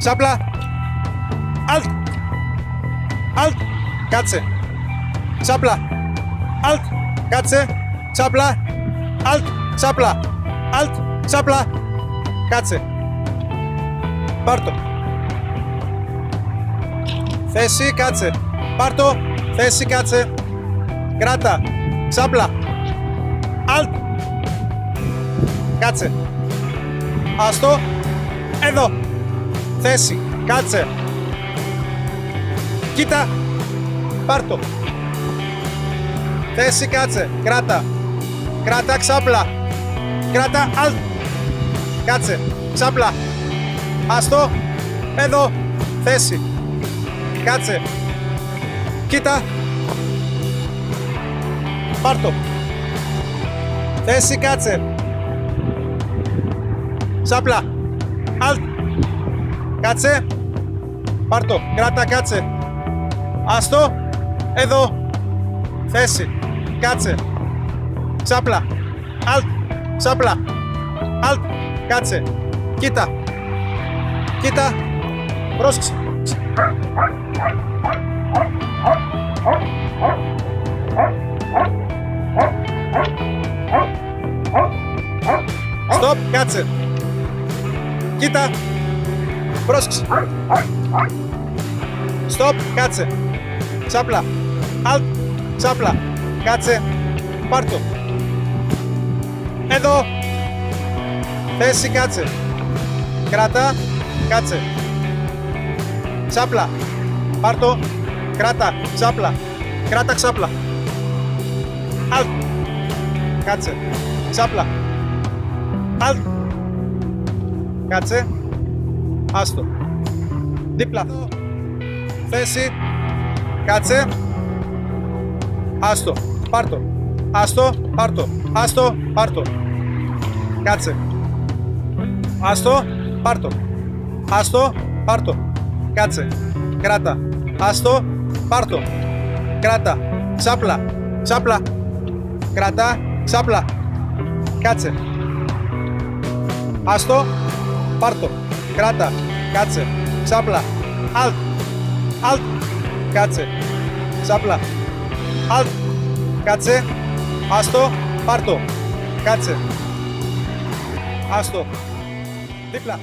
Ξάπλα. Alt. Alt. Κάτσε. Ξάπλα. Alt. Κάτσε. Ξάπλα. Alt. Ξάπλα. Alt. Ξάπλα. Κάτσε. Πάρτο. Θέση, κάτσε. Πάρτο. Θέση, κάτσε. Κράτα. Ξάπλα. Alt. Κάτσε. Άστο. Εδώ. Θέση. Κάτσε. Κοίτα. Πάρτο. Θέση, κάτσε. Κράτα. Κράτα, ξάπλα. Κράτα. Alt. Κάτσε. Ξάπλα. Άστο. Εδώ. Θέση. Κάτσε. Κοίτα. Πάρτο. Θέση, κάτσε. Ξάπλα. Alt. Κάτσε. Πάρτο. Κράτα, κάτσε. Άστο. Εδώ. Θέση. Κάτσε. Ξάπλα. Alt. Ξάπλα. Alt. Κάτσε. Κοίτα. Κοίτα. Πρόσεξε. Στοπ. Κάτσε. Κοίτα. Πρόσεξε. Στοπ. Κάτσε. Ξάπλα. Alt. Ξάπλα. Κάτσε. Πάρτο. Εδώ. Θέση, κάτσε. Κράτα. Κάτσε. Ξάπλα. Πάρτο. Κράτα. Ξάπλα. Κράτα, ξάπλα. Alt. Κάτσε. Ξάπλα. Alt. Κάτσε. Άστο. Δίπλα. Θέση. Κάτσε. Άστο. Πάρτο. Άστο. Πάρτο. Άστο. Πάρτο. Κάτσε. Άστο. Πάρτο. Άστο. Πάρτο. Κάτσε. Κράτα. Άστο. Πάρτο. Κράτα. Ξάπλα. Ξάπλα. Κράτα. Ξάπλα. Κάτσε. Άστο. Πάρτο. Κράτα. Κάτσε. Ξάπλα. Alt. Alt. Κάτσε. Ξάπλα. Alt. Κάτσε. Άστο. Πάρτο. Κάτσε. Άστο. Δίπλα.